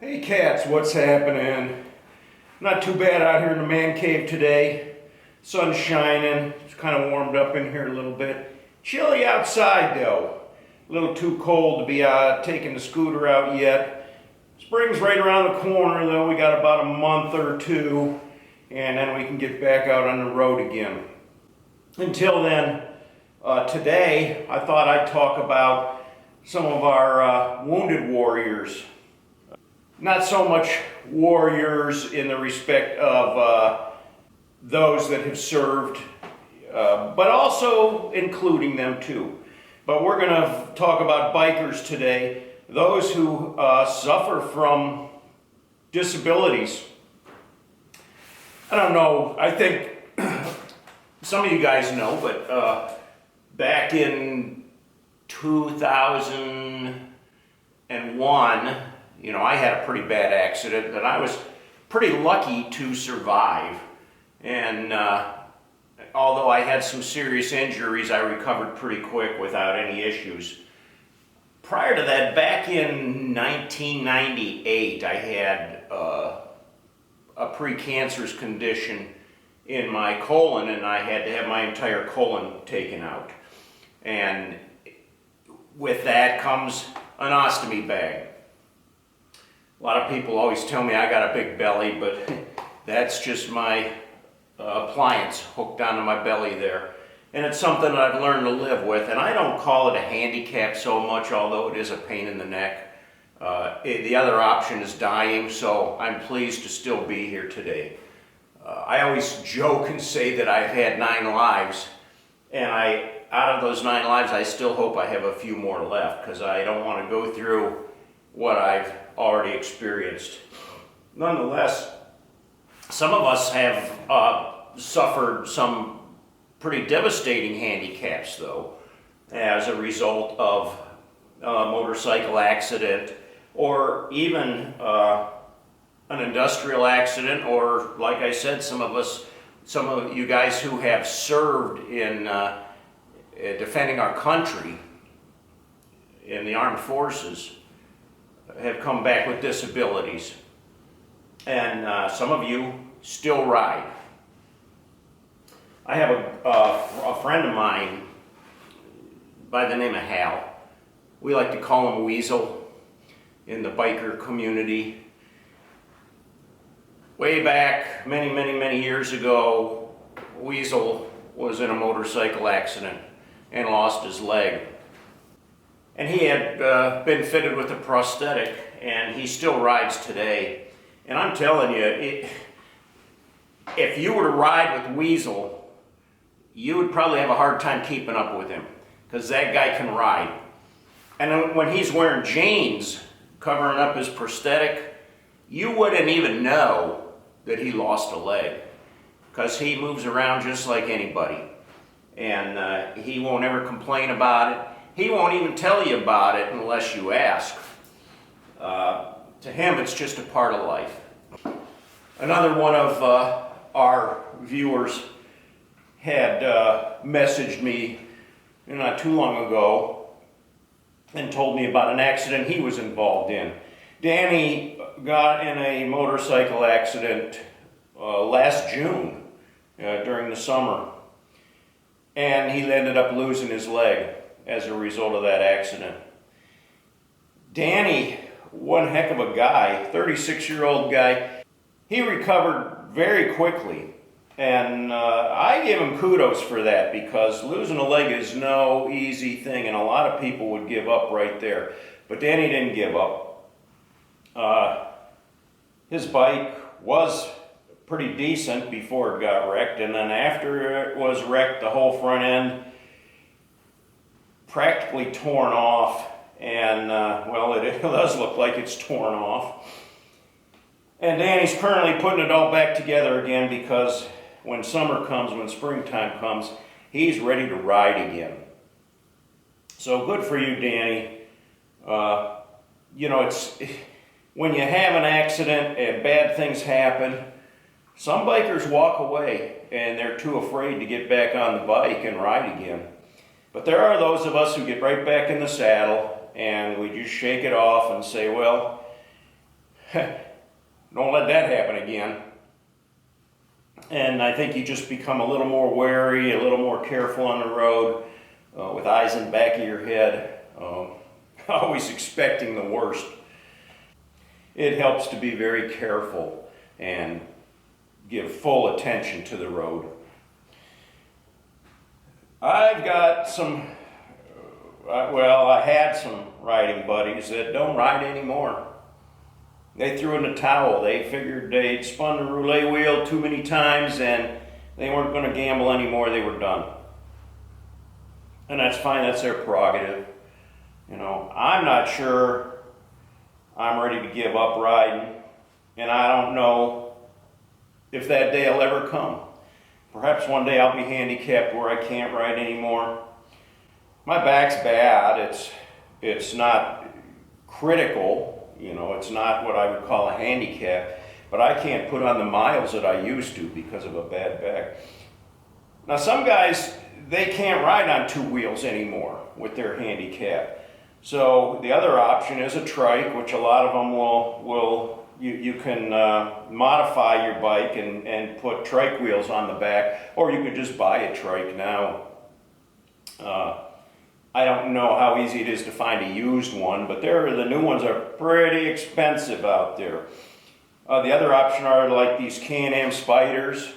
Hey cats, what's happening? Not too bad out here in the man cave today. Sun's shining, it's kind of warmed up in here a little bit. Chilly outside though. A little too cold to be taking the scooter out yet. Spring's right around the corner though. We got about a month or two and then we can get back out on the road again. Until then, today I thought I'd talk about some of our wounded warriors. Not so much warriors in the respect of those that have served, but also including them too. But we're going to talk about bikers today, those who suffer from disabilities. I don't know, I think some of you guys know, but back in 2001, I had a pretty bad accident that I was pretty lucky to survive. And although I had some serious injuries, I recovered pretty quick without any issues. Prior to that, back in 1998, I had a precancerous condition in my colon, and I had to have my entire colon taken out. And with that comes an ostomy bag. A lot of people always tell me I got a big belly, but that's just my appliance hooked onto my belly there. And it's something that I've learned to live with, and I don't call it a handicap so much, although it is a pain in the neck. The other option is dying, so I'm pleased to still be here today. I always joke and say that I've had 9 lives, and out of those 9 lives, I still hope I have a few more left, because I don't want to go through what I've already experienced. Nonetheless, some of us have suffered some pretty devastating handicaps, though, as a result of a motorcycle accident, or even an industrial accident, or, like I said, some of you guys who have served in defending our country in the armed forces have come back with disabilities. And some of you still ride. I have a friend of mine by the name of Hal. We like to call him Weasel in the biker community. Way back, many years ago, Weasel was in a motorcycle accident and lost his leg. And he had been fitted with a prosthetic, and he still rides today. And I'm telling you, if you were to ride with Weasel, you would probably have a hard time keeping up with him, because that guy can ride. And when he's wearing jeans covering up his prosthetic, you wouldn't even know that he lost a leg, because he moves around just like anybody. And he won't ever complain about it. He won't even tell you about it unless you ask. To him, it's just a part of life. Another one of our viewers had messaged me not too long ago and told me about an accident he was involved in. Danny got in a motorcycle accident last June during the summer, and he ended up losing his leg as a result of that accident. Danny, one heck of a guy, 36-year-old guy, he recovered very quickly. And I give him kudos for that, because losing a leg is no easy thing, and a lot of people would give up right there. But Danny didn't give up. His bike was pretty decent before it got wrecked, and then after it was wrecked, the whole front end practically torn off, and well, it does look like it's torn off. And Danny's currently putting it all back together again, because when summer comes, when springtime comes, he's ready to ride again. So good for you, Danny. It's when you have an accident and bad things happen, some bikers walk away and they're too afraid to get back on the bike and ride again. But there are those of us who get right back in the saddle and we just shake it off and say, well, Don't let that happen again. And I think you just become a little more wary, a little more careful on the road, with eyes in the back of your head, always expecting the worst. It helps to be very careful and give full attention to the road. I've got I had some riding buddies that don't ride anymore. They threw in the towel. They figured they'd spun the roulette wheel too many times and they weren't going to gamble anymore. They were done. And that's fine. That's their prerogative. You know, I'm not sure I'm ready to give up riding, and I don't know if that day will ever come. Perhaps one day I'll be handicapped where I can't ride anymore. My back's bad. It's not critical, you know, it's not what I would call a handicap, but I can't put on the miles that I used to because of a bad back. Now some guys, they can't ride on two wheels anymore with their handicap. So the other option is a trike, which a lot of them you can modify your bike and put trike wheels on the back, or you could just buy a trike now. I don't know how easy it is to find a used one, but the new ones are pretty expensive out there. The other option are like these Can-Am Spyders.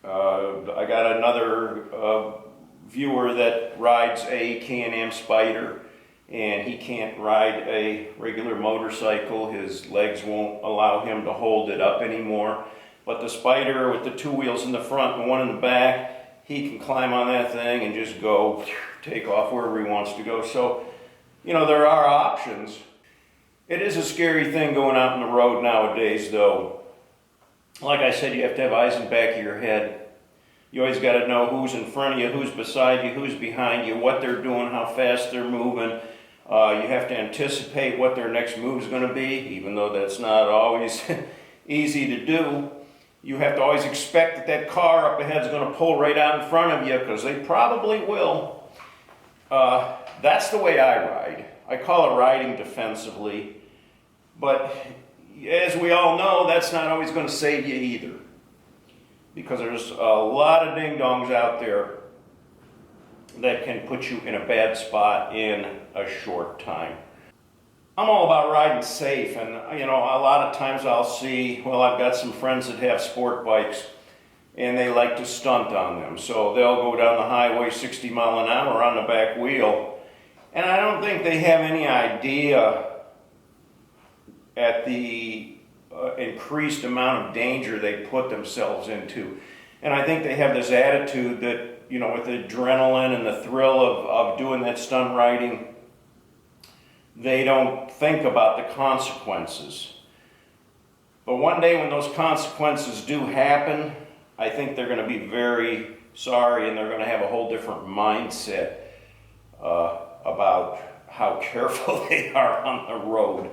I got another viewer that rides a Can-Am Spider, and he can't ride a regular motorcycle. His legs won't allow him to hold it up anymore. But the Spider with the two wheels in the front and one in the back, he can climb on that thing and just go take off wherever he wants to go. So, you know, there are options. It is a scary thing going out on the road nowadays, though. Like I said, you have to have eyes in the back of your head. You always got to know who's in front of you, who's beside you, who's behind you, what they're doing, how fast they're moving. You have to anticipate what their next move is going to be, even though that's not always easy to do. You have to always expect that car up ahead is going to pull right out in front of you, because they probably will. That's the way I ride. I call it riding defensively, but as we all know, that's not always going to save you either, because there's a lot of ding-dongs out there that can put you in a bad spot in a short time. I'm all about riding safe, and you know, a lot of times I'll see, well, I've got some friends that have sport bikes and they like to stunt on them. So they'll go down the highway 60 mile an hour on the back wheel, and I don't think they have any idea at the increased amount of danger they put themselves into. And I think they have this attitude that, you know, with the adrenaline and the thrill of doing that stunt riding, they don't think about the consequences. But one day when those consequences do happen, I think they're going to be very sorry, and they're going to have a whole different mindset about how careful they are on the road.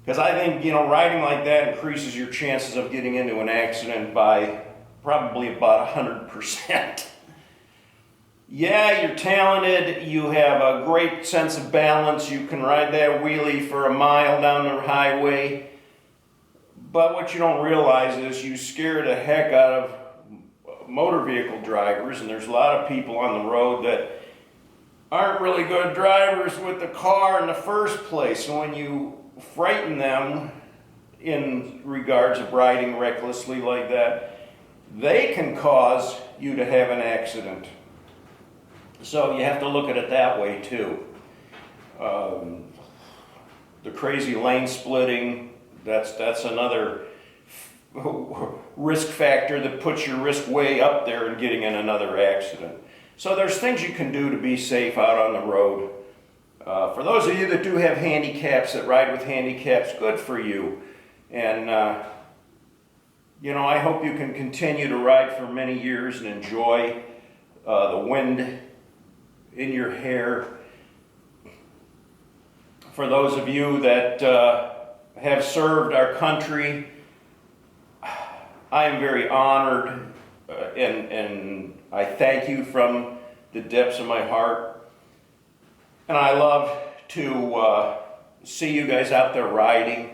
Because I think, you know, riding like that increases your chances of getting into an accident by probably about 100%. Yeah, you're talented, you have a great sense of balance, you can ride that wheelie for a mile down the highway, but what you don't realize is you scare the heck out of motor vehicle drivers, and there's a lot of people on the road that aren't really good drivers with the car in the first place. And when you frighten them in regards of riding recklessly like that, they can cause you to have an accident. So you have to look at it that way too. The crazy lane splitting, that's another risk factor that puts your risk way up there in getting in another accident. So there's things you can do to be safe out on the road. For those of you that do have handicaps, that ride with handicaps, good for you. And you know, I hope you can continue to ride for many years and enjoy the wind in your hair. For those of you that have served our country, I am very honored, and I thank you from the depths of my heart. And I love to see you guys out there riding.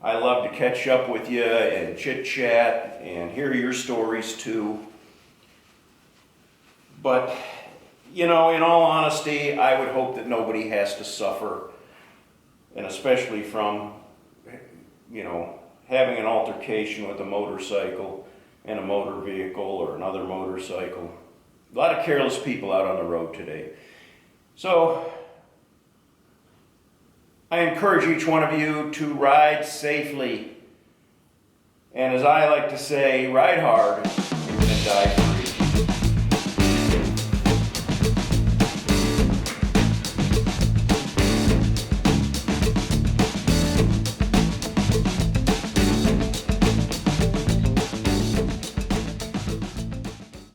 I love to catch up with you and chit chat and hear your stories too. But, you know, in all honesty, I would hope that nobody has to suffer, and especially from, you know, having an altercation with a motorcycle and a motor vehicle or another motorcycle. A lot of careless people out on the road today. So, I encourage each one of you to ride safely. And as I like to say, ride hard, you're going to die.